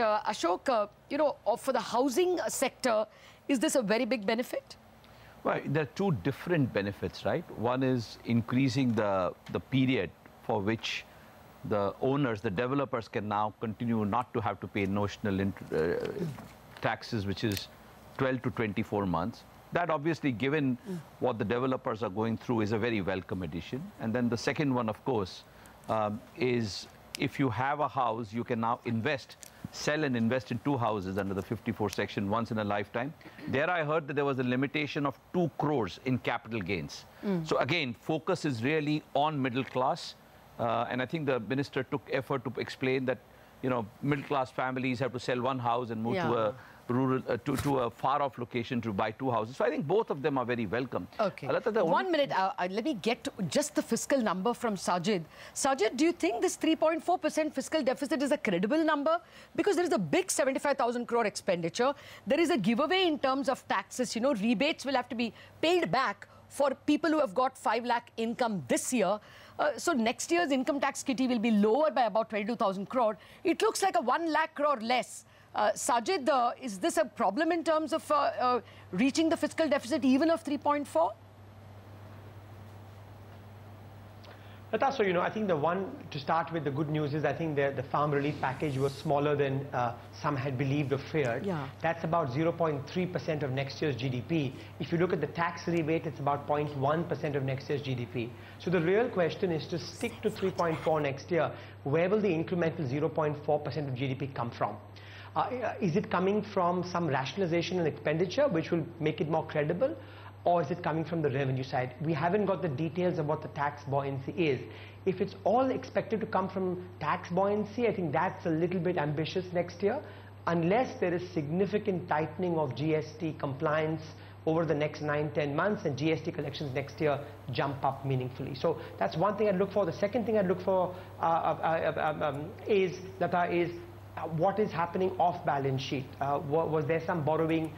Ashok, for the housing sector, is this a very big benefit? Well, there are two different benefits, right? One is increasing the period for which the owners, the developers can now continue not to have to pay notional taxes, which is 12 to 24 months. That obviously, given what the developers are going through, is a very welcome addition. And then the second one, of course, is if you have a house, you can now sell and invest in two houses under the 54 section once in a lifetime. There I heard that there was a limitation of 2 crores in capital gains. So again, focus is really on middle class. And I think the minister took effort to explain that, middle class families have to sell one house and move to a rural, to a far-off location to buy 2 houses. So I think both of them are very welcome. Okay. 1 minute. Let me get to just the fiscal number from Sajid. Sajid, do you think this 3.4% fiscal deficit is a credible number? Because there is a big 75,000 crore expenditure. There is a giveaway in terms of taxes. Rebates will have to be paid back for people who have got 5 lakh income this year. So next year's income tax kitty will be lower by about 22,000 crore. It looks like a 1 lakh crore less. Sajid, is this a problem in terms of reaching the fiscal deficit even of 3.4? Lata, so, I think to start with, the good news is I think the farm relief package was smaller than some had believed or feared. Yeah. That's about 0.3% of next year's GDP. If you look at the tax rebate, it's about 0.1% of next year's GDP. So the real question is to stick to 3.4 next year. Where will the incremental 0.4% of GDP come from? Is it coming from some rationalization and expenditure, which will make it more credible? Or is it coming from the revenue side? We haven't got the details of what the tax buoyancy is. If it's all expected to come from tax buoyancy, I think that's a little bit ambitious next year, unless there is significant tightening of GST compliance over the next 9-10 months and GST collections next year jump up meaningfully. So that's one thing I'd look for. The second thing I'd look for is what is happening off balance sheet. Was there some borrowing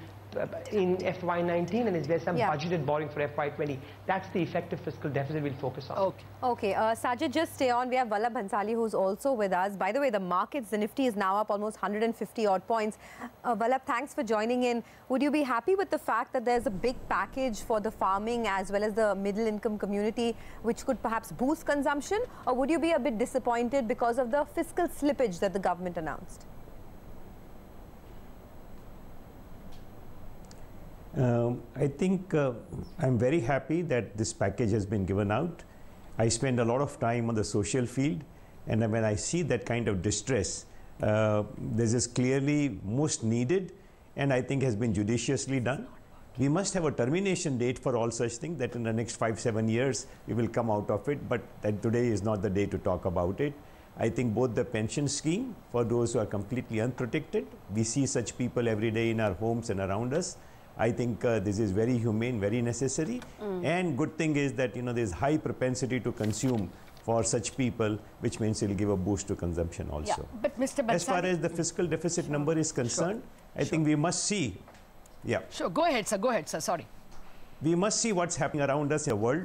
in FY19, and is there some budgeted borrowing for FY20? That's the effective fiscal deficit we'll focus on. Okay. Sajid, just stay on. We have Vallabh Bhansali, who's also with us. By the way, the markets, the Nifty is now up almost 150 odd points. Vallabh, thanks for joining in. Would you be happy with the fact that there's a big package for the farming as well as the middle income community, which could perhaps boost consumption? Or would you be a bit disappointed because of the fiscal slippage that the government announced? I think I'm very happy that this package has been given out. I spend a lot of time on the social field, and when I see that kind of distress, this is clearly most needed, and I think has been judiciously done. We must have a termination date for all such things, that in the next 5-7 years we will come out of it, but that today is not the day to talk about it. I think both the pension scheme for those who are completely unprotected, we see such people every day in our homes and around us. I think this is very humane, very necessary. And good thing is that, there's high propensity to consume for such people, which means it will give a boost to consumption also. Yeah, but Mr. Bhansali, as far as the fiscal deficit number is concerned, I think we must see. Sure, go ahead, sir, sorry. We must see what's happening around us in the world.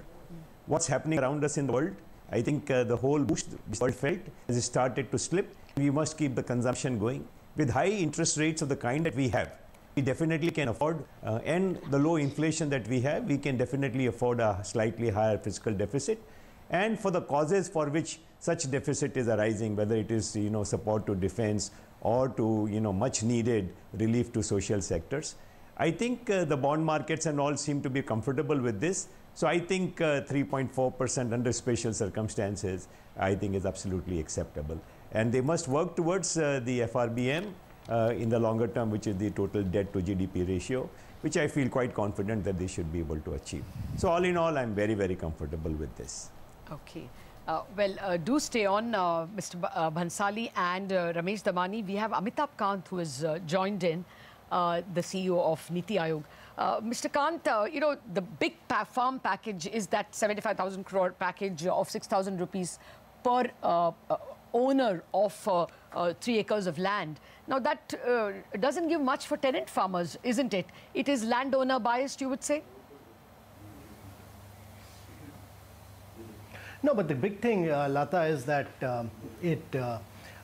What's happening around us in the world. I think the whole boost the world felt has started to slip. We must keep the consumption going. With high interest rates of the kind that we have, we definitely can afford, and the low inflation that we have, we can definitely afford a slightly higher fiscal deficit. And for the causes for which such deficit is arising, whether it is, support to defense or to, much needed relief to social sectors, I think the bond markets and all seem to be comfortable with this. So I think 3.4% under special circumstances, I think is absolutely acceptable. And they must work towards the FRBM in the longer term, which is the total debt to GDP ratio, which I feel quite confident that they should be able to achieve. So all in all, I'm very, very comfortable with this. Okay. Do stay on, Mr. Bhansali and Ramesh Damani. We have Amitabh Kant, who has joined in, the CEO of Niti Aayog. Mr. Kant, the big farm package is that 75,000 crore package of 6,000 rupees per owner of 3 acres of land. Now, that doesn't give much for tenant farmers, isn't it? It is landowner biased, you would say? No, but the big thing, Lata, is that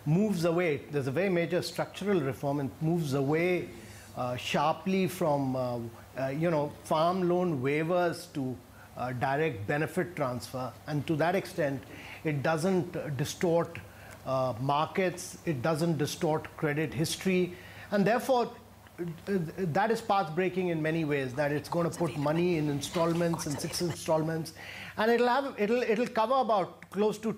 moves away. There's a very major structural reform and moves away sharply from farm loan waivers to direct benefit transfer, and to that extent it doesn't distort markets, it doesn't distort credit history, and therefore that is path-breaking in many ways, that it's going to put money in installments and 6 installments, and it'll cover about close to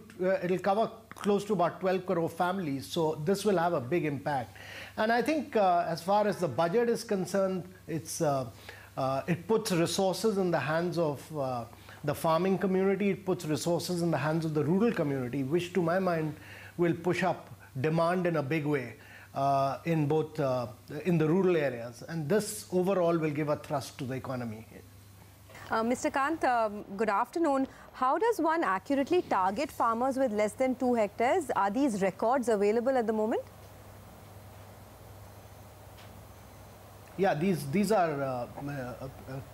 about 12 crore families. So this will have a big impact. And I think as far as the budget is concerned, it puts resources in the hands of the farming community, it puts resources in the hands of the rural community, which to my mind will push up demand in a big way. In both in the rural areas, and this overall will give a thrust to the economy. Mr. Kant, good afternoon. How does one accurately target farmers with less than 2 hectares? Are these records available at the moment? Yeah, these are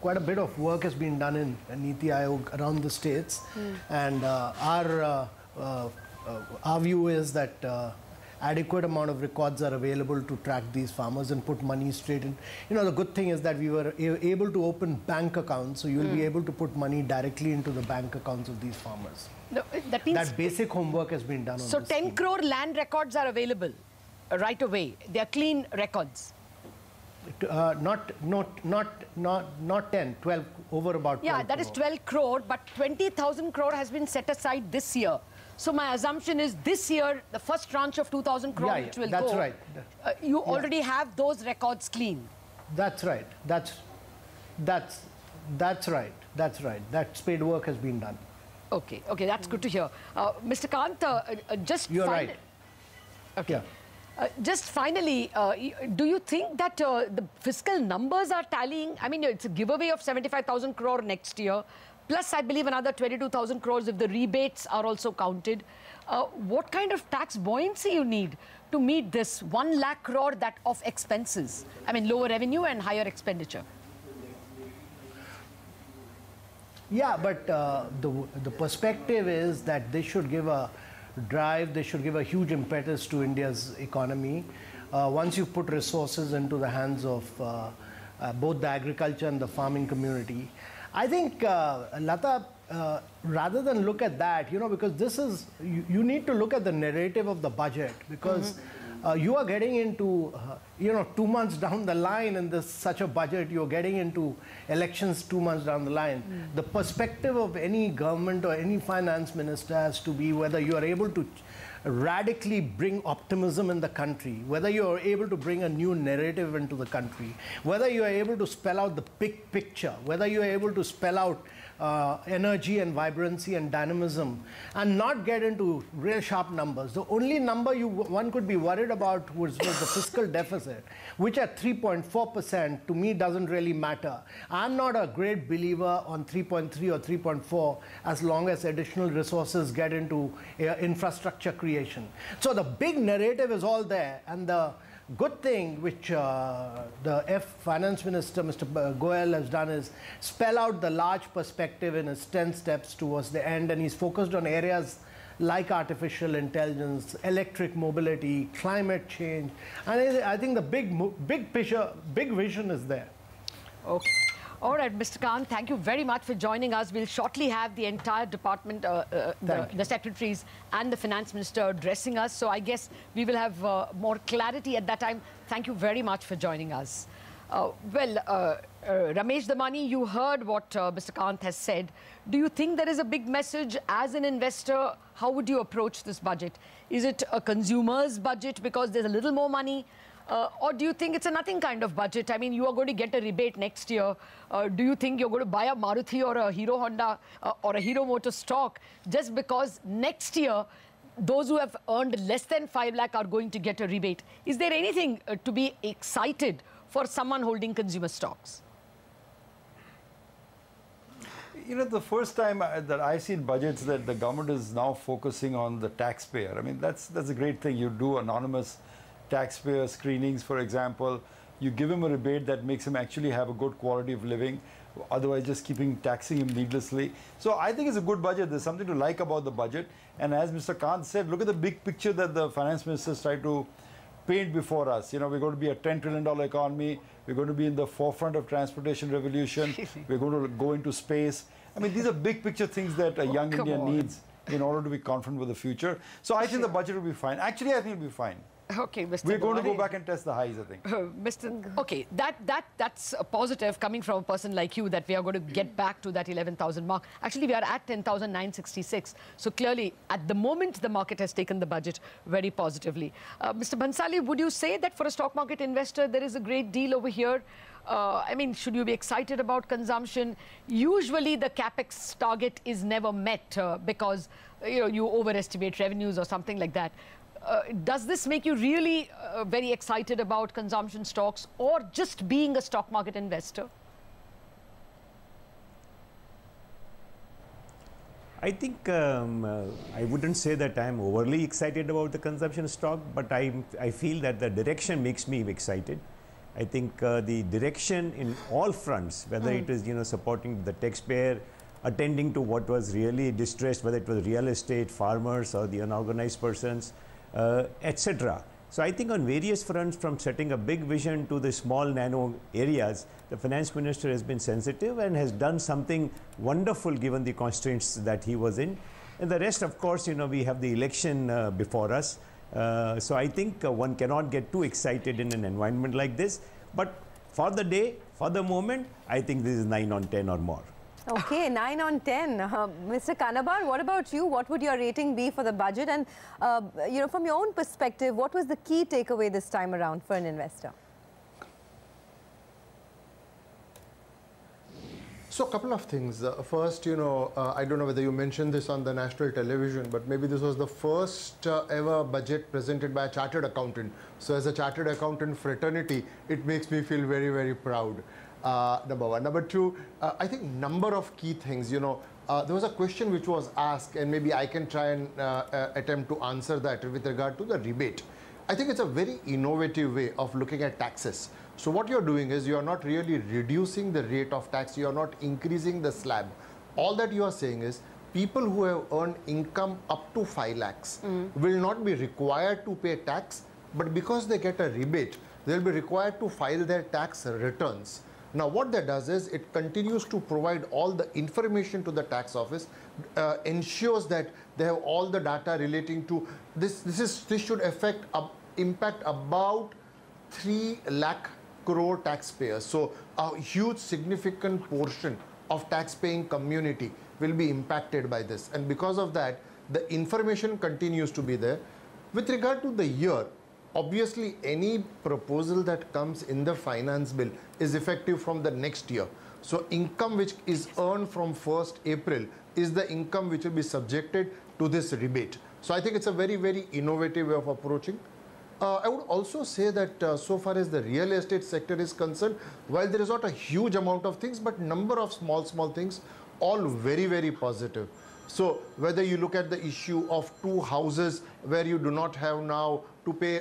quite a bit of work has been done in Niti Aayog around the states, and our view is that adequate amount of records are available to track these farmers and put money straight in. The good thing is that we were able to open bank accounts, so you'll be able to put money directly into the bank accounts of these farmers. No, that means that basic homework has been done on so this 10 scheme. crore land records are available right away. They are clean records. Not 10, 12, over about 12 Yeah, that is 12 crore, but 20,000 crore has been set aside this year. So my assumption is this year, the first tranche of 2,000 crore which will that's go, right. You already have those records clean. That's right. That's right. That's right. That spade work has been done. Okay, that's good to hear. Mr. Kant, You're right. Okay. Yeah. Just finally, do you think that the fiscal numbers are tallying? I mean, it's a giveaway of 75,000 crore next year. Plus, I believe another 22,000 crores if the rebates are also counted. What kind of tax buoyancy you need to meet this 1 lakh crore of expenses? I mean, lower revenue and higher expenditure. Yeah, but the perspective is that they should give a drive, they should give a huge impetus to India's economy. Once you put resources into the hands of both the agriculture and the farming community, I think, Lata, rather than look at that, because this is, you need to look at the narrative of the budget, because you are getting into, 2 months down the line in such a budget, you're getting into elections 2 months down the line. The perspective of any government or any finance minister has to be whether you are able to radically bring optimism in the country, whether you are able to bring a new narrative into the country, whether you are able to spell out the big picture, whether you are able to spell out energy and vibrancy and dynamism, and not get into real sharp numbers. The only number one could be worried about was the fiscal deficit, which at 3.4% to me doesn't really matter. I'm not a great believer on 3.3 or 3.4 as long as additional resources get into infrastructure creation. So the big narrative is all there, and the good thing which the Finance Minister, Mr. Goyal, has done is spell out the large perspective in his 10 steps towards the end, and he's focused on areas like artificial intelligence, electric mobility, climate change, and I think the big picture, big vision is there. Okay. All right, Mr. Kant, thank you very much for joining us. We'll shortly have the entire department, the secretaries and the finance minister addressing us. So I guess we will have more clarity at that time. Thank you very much for joining us. Ramesh Damani, you heard what Mr. Kant has said. Do you think there is a big message as an investor? How would you approach this budget? Is it a consumer's budget because there's a little more money? Or do you think it's a nothing kind of budget? I mean, you are going to get a rebate next year. Do you think you're going to buy a Maruti or a Hero Honda or a Hero Motor stock just because next year those who have earned less than 5 lakh are going to get a rebate? Is there anything to be excited for someone holding consumer stocks? The first time that I've seen budgets that the government is now focusing on the taxpayer. I mean, that's a great thing. You do anonymous taxpayer screenings, for example. You give him a rebate that makes him actually have a good quality of living, otherwise just taxing him needlessly. So I think it's a good budget. There's something to like about the budget. And as Mr. Kant said, look at the big picture that the finance ministers try to paint before us. You know, we're going to be a $10 trillion economy. We're going to be in the forefront of transportation revolution. We're going to go into space. I mean, these are big picture things that a young India needs in order to be confident with the future. So I think the budget will be fine. Actually, I think it'll be fine. Okay, Mr. We're going to go back and test the highs, I think. Okay, that's a positive coming from a person like you, that we are going to get back to that 11,000 mark. Actually, we are at 10,966. So clearly, at the moment, the market has taken the budget very positively. Mr. Bhansali, would you say that for a stock market investor, there is a great deal over here? I mean, should you be excited about consumption? Usually, the capex target is never met because you overestimate revenues or something like that. Does this make you really very excited about consumption stocks, or just being a stock market investor? I think I wouldn't say that I'm overly excited about the consumption stock, but I feel that the direction makes me excited. I think the direction in all fronts, whether it is supporting the taxpayer, attending to what was really distressed, whether it was real estate, farmers, or the unorganized persons, etc. So I think on various fronts, from setting a big vision to the small nano areas, the finance minister has been sensitive and has done something wonderful given the constraints that he was in. And the rest, of course, we have the election before us. So I think one cannot get too excited in an environment like this. But for the day, for the moment, I think this is 9 on 10 or more. Okay, 9 on 10. Mr. Kanabar, what about you? What would your rating be for the budget? And, from your own perspective, what was the key takeaway this time around for an investor? So a couple of things. First, I don't know whether you mentioned this on the national television, but maybe this was the first ever budget presented by a chartered accountant. So as a chartered accountant fraternity, it makes me feel very, very proud. Number one. Number two, I think number of key things, there was a question which was asked, and maybe I can try and attempt to answer that with regard to the rebate. I think it's a very innovative way of looking at taxes. So what you're doing is you're not really reducing the rate of tax, you're not increasing the slab. All that you are saying is people who have earned income up to 5 lakhs will not be required to pay tax, but because they get a rebate, they'll be required to file their tax returns. Now, what that does is it continues to provide all the information to the tax office, ensures that they have all the data relating to this. This should impact about 3 lakh crore taxpayers. So a huge significant portion of tax-paying community will be impacted by this. And because of that, the information continues to be there. With regard to the year, obviously any proposal that comes in the finance bill is effective from the next year. So income which is earned from 1st April is the income which will be subjected to this rebate. So I think it's a very, very innovative way of approaching. I would also say that so far as the real estate sector is concerned, while there is not a huge amount of things, but number of small things, all very, very positive. So whether you look at the issue of 2 houses where you do not have now to pay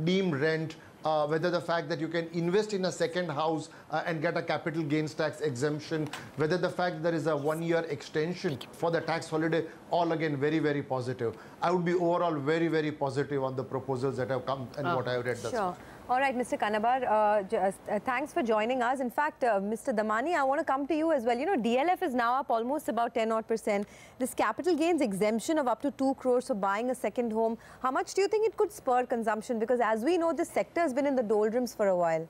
deemed rent, whether the fact that you can invest in a second house and get a capital gains tax exemption, whether the fact there is a 1-year extension for the tax holiday, all again very, very positive. I would be overall very, very positive on the proposals that have come and what I have read thus far. All right, Mr. Kanabar, thanks for joining us. In fact, Mr. Damani, I want to come to you as well. DLF is now up almost about 10% This capital gains exemption of up to 2 crores for buying a second home, how much do you think it could spur consumption? Because as we know, this sector has been in the doldrums for a while.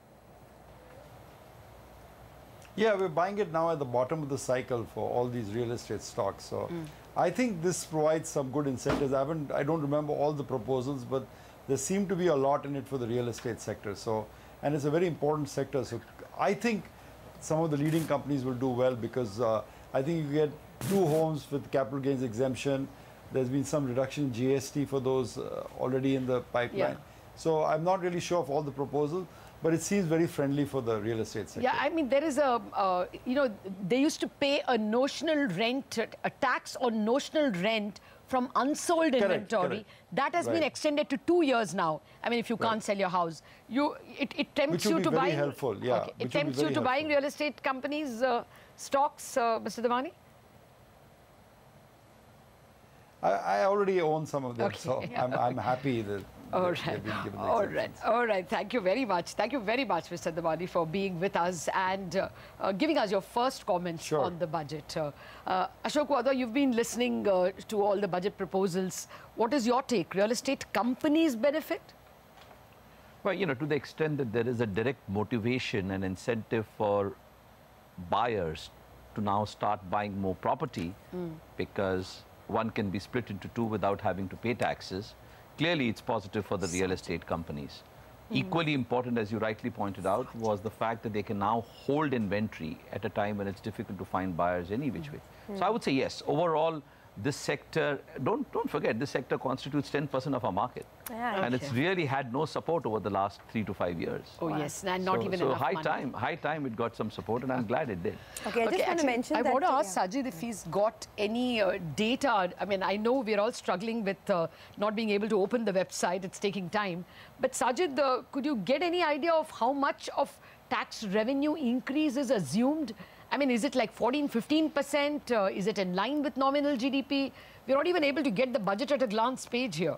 Yeah, we're buying it now at the bottom of the cycle for all these real estate stocks. So I think this provides some good incentives. I don't remember all the proposals, but there seem to be a lot in it for the real estate sector. So, and it's a very important sector. So I think some of the leading companies will do well because I think you get 2 homes with capital gains exemption. There's been some reduction in GST for those already in the pipeline. Yeah. So I'm not really sure of all the proposals, but it seems very friendly for the real estate sector. Yeah, I mean, there is a, they used to pay a notional rent, a tax on notional rent from unsold inventory. correct. That has been extended to 2 years now. I mean, if you can't sell your house, it tempts you to buying. Helpful, yeah. Okay. It tempts you to buying real estate companies' stocks, Mr. Devani? I already own some of them, so I'm happy that they've been given the All right. Thank you very much. Thank you very much, Mr. Devani, for being with us and giving us your first comments on the budget. Ashok Wada, you've been listening to all the budget proposals. What is your take? Real estate companies benefit? Well, you know, to the extent that there is a direct motivation and incentive for buyers to now start buying more property because one can be split into two without having to pay taxes. Clearly, it's positive for the real estate companies. Equally important, as you rightly pointed out, was the fact that they can now hold inventory at a time when it's difficult to find buyers any which way. So I would say yes, overall, this sector, don't forget, this sector constitutes 10% of our market. And it's really had no support over the last 3 to 5 years. Oh, yes, and not even enough money. High time it got some support, and I'm glad it did. Okay, I just want to mention that. I want to ask Sajid if he's got any data. I mean, I know we're all struggling with not being able to open the website. It's taking time. But Sajid, could you get any idea of how much of tax revenue increase is assumed? I mean, is it like 14, 15%? Is it in line with nominal GDP? We're not even able to get the budget at a glance page here.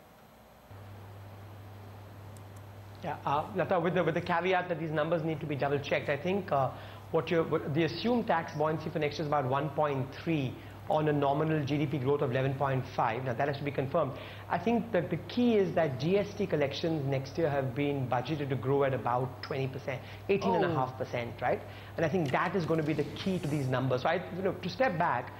Yeah, Lata, with the caveat that these numbers need to be double checked, I think the assumed tax buoyancy for next year is about 1.3 on a nominal GDP growth of 11.5. Now that has to be confirmed. I think that the key is that GST collections next year have been budgeted to grow at about 20%, 18.5%, right? And I think that is going to be the key to these numbers. So to step back,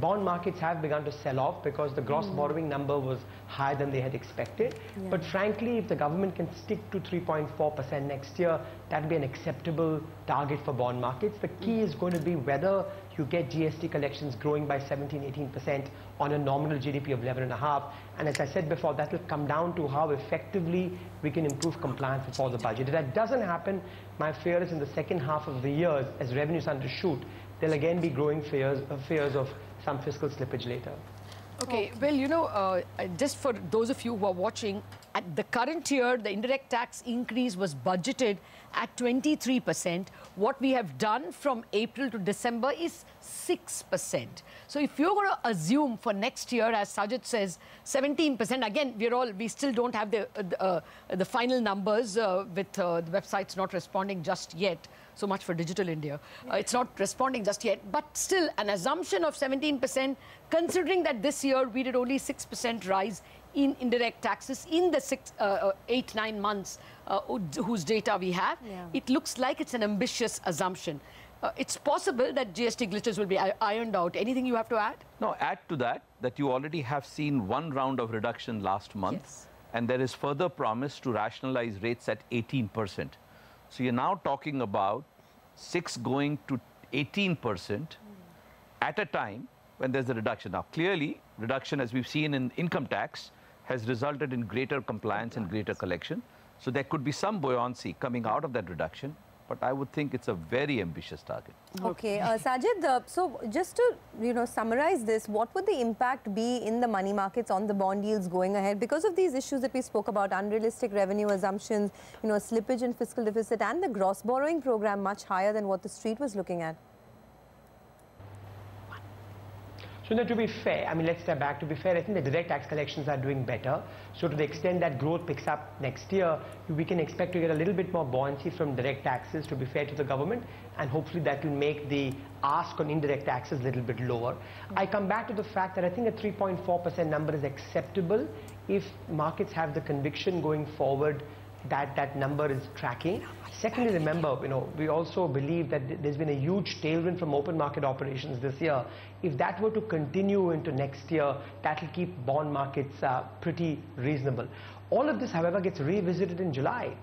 bond markets have begun to sell off because the gross borrowing number was higher than they had expected. But frankly, if the government can stick to 3.4% next year, that would be an acceptable target for bond markets. The key is going to be whether you get GST collections growing by 17, 18% on a nominal GDP of 11.5. And as I said before, that will come down to how effectively we can improve compliance before the budget. If that doesn't happen, my fear is in the second half of the year, as revenues undershoot, there'll again be growing fears of some fiscal slippage later. Okay, well, you know, just for those of you who are watching, at the current year, the indirect tax increase was budgeted at 23%. What we have done from April to December is 6%. So if you're going to assume for next year, as Sajid says, 17%, again, we still don't have the final numbers with the websites not responding just yet. So much for Digital India. It's not responding just yet, but still an assumption of 17%, considering that this year we did only 6% rise in indirect taxes in the 8-9 months whose data we have. It looks like it's an ambitious assumption. It's possible that GST glitches will be ironed out. Anything you have to add? No, add to that you already have seen one round of reduction last month, and there is further promise to rationalize rates at 18%. So you're now talking about 6 going to 18% at a time when there's a reduction. Now, clearly, reduction, as we've seen in income tax, has resulted in greater compliance and greater collection. So there could be some buoyancy coming out of that reduction, but I would think it's a very ambitious target. Okay, Sajid, so just to summarize this, what would the impact be in the money markets on the bond yields going ahead because of these issues that we spoke about, unrealistic revenue assumptions, slippage in fiscal deficit and the gross borrowing program much higher than what the street was looking at? So now, to be fair, I mean, let's step back. To be fair, I think the direct tax collections are doing better. So to the extent that growth picks up next year, we can expect to get a little bit more buoyancy from direct taxes, to be fair to the government, and hopefully that will make the ask on indirect taxes a little bit lower. I come back to the fact that I think a 3.4% number is acceptable if markets have the conviction going forward that that number is tracking. Secondly, remember, we also believe that there's been a huge tailwind from open market operations this year. If that were to continue into next year, that will keep bond markets pretty reasonable. All of this, however, gets revisited in July.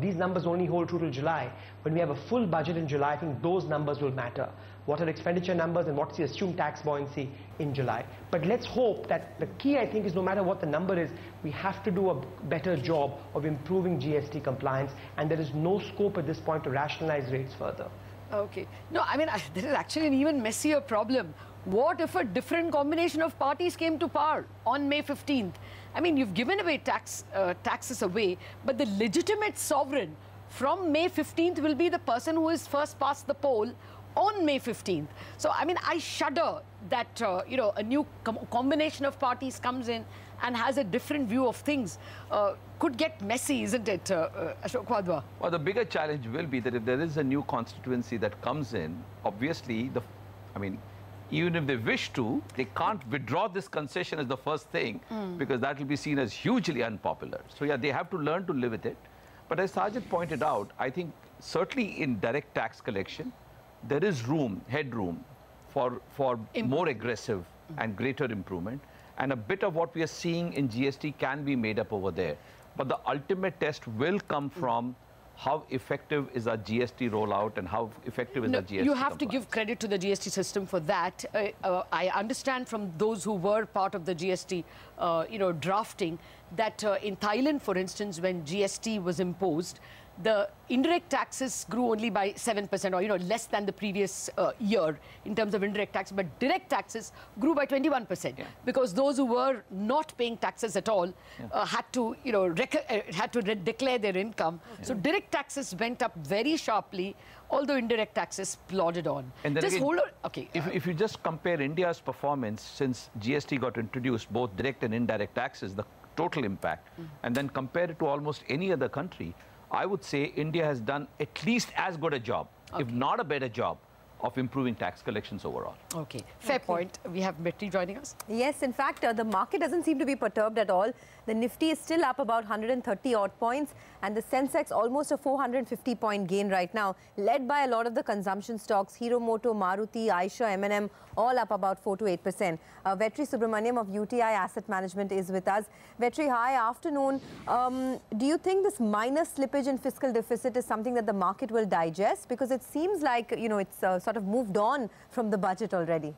These numbers only hold true till July. When we have a full budget in July, I think those numbers will matter. What are expenditure numbers and what's the assumed tax buoyancy in July? But let's hope that the key, I think, is no matter what the number is, we have to do a better job of improving GST compliance, and there is no scope at this point to rationalize rates further. Okay. No, I mean, there is actually an even messier problem. what if a different combination of parties came to power on May 15th? I mean, you've given away taxes away, but the legitimate sovereign from May 15th will be the person who is first past the poll on May 15th. So, I mean, I shudder that, you know, a new combination of parties comes in and has a different view of things. Could get messy, isn't it, Ashok Wadhwa? Well, the bigger challenge will be that if there is a new constituency that comes in, obviously, even if they wish to, they can't withdraw this concession as the first thing, because that will be seen as hugely unpopular. So, yeah, they have to learn to live with it. But as Sajid pointed out, I think certainly in direct tax collection, there is headroom for more aggressive and greater improvement. And a bit of what we are seeing in GST can be made up over there. But the ultimate test will come from how effective is our GST rollout and how effective is our GST You have compliance. to give credit to the GST system for that. I understand from those who were part of the GST, you know, drafting, that in Thailand, for instance, when GST was imposed, the indirect taxes grew only by 7%, or, you know, less than the previous year in terms of indirect tax, but direct taxes grew by 21%, because those who were not paying taxes at all had to, you know, declare their income. So direct taxes went up very sharply, although indirect taxes plodded on. And then just again, hold on. Okay. If you just compare India's performance since GST got introduced, both direct and indirect taxes, the total impact, and then compare it to almost any other country, I would say India has done at least as good a job, if not a better job, of improving tax collections overall. Okay, fair point. We have Betty joining us. Yes, in fact, the market doesn't seem to be perturbed at all. The Nifty is still up about 130 odd points, and the Sensex almost a 450 point gain right now, led by a lot of the consumption stocks, Hero Moto, Maruti, Aisha, M&M, all up about 4 to 8%. Vetri Subramaniam of UTI Asset Management is with us. Vetri, hi, afternoon. Do you think this minor slippage in fiscal deficit is something that the market will digest? Because it seems like, you know, it's sort of moved on from the budget already.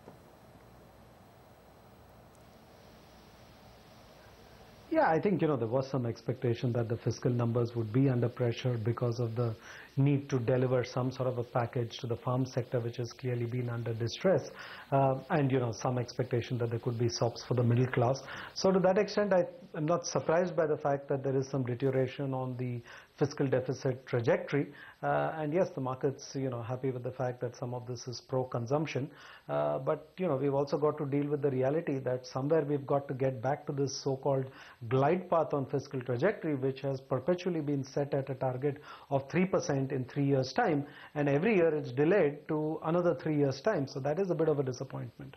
Yeah, I think, you know, there was some expectation that the fiscal numbers would be under pressure because of the need to deliver some sort of a package to the farm sector, which has clearly been under distress, and, you know, some expectation that there could be sops for the middle class. So to that extent, I'm not surprised by the fact that there is some deterioration on the fiscal deficit trajectory, and yes, the market's, you know, happy with the fact that some of this is pro-consumption, but, you know, we've also got to deal with the reality that somewhere we've got to get back to this so-called glide path on fiscal trajectory, which has perpetually been set at a target of 3% in 3 years' time, and every year it's delayed to another 3 years' time. So that is a bit of a disappointment.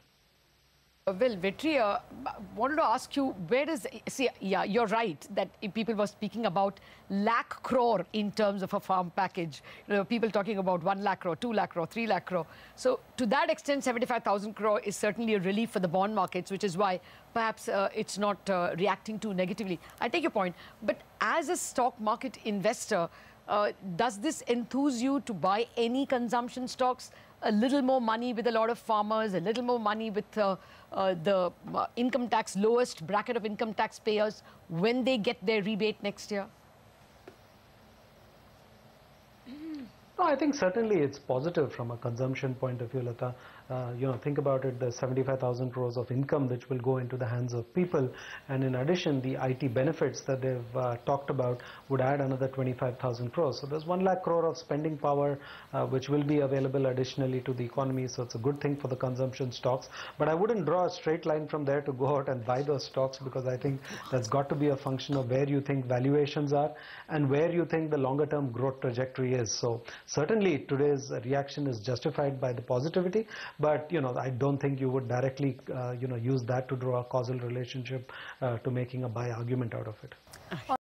Well, Vetri, wanted to ask you, where does, see, yeah, you're right that people were speaking about lakh crore in terms of a farm package. You know, people talking about 1 lakh crore, 2 lakh crore, 3 lakh crore. So to that extent, 75,000 crore is certainly a relief for the bond markets, which is why perhaps it's not reacting too negatively. I take your point. But as a stock market investor, does this enthuse you to buy any consumption stocks? A little more money with a lot of farmers, a little more money with the income tax, lowest bracket of income tax payers when they get their rebate next year? No, I think certainly it's positive from a consumption point of view, Lata. You know, think about it, the 75,000 crores of income which will go into the hands of people, and in addition the IT benefits that they've talked about would add another 25,000 crores. So there's 1 lakh crore of spending power which will be available additionally to the economy, so it's a good thing for the consumption stocks. But I wouldn't draw a straight line from there to go out and buy those stocks, because I think that's got to be a function of where you think valuations are and where you think the longer term growth trajectory is. So certainly today's reaction is justified by the positivity, but, you know, I don't think you would directly, you know, use that to draw a causal relationship to making a buy argument out of it.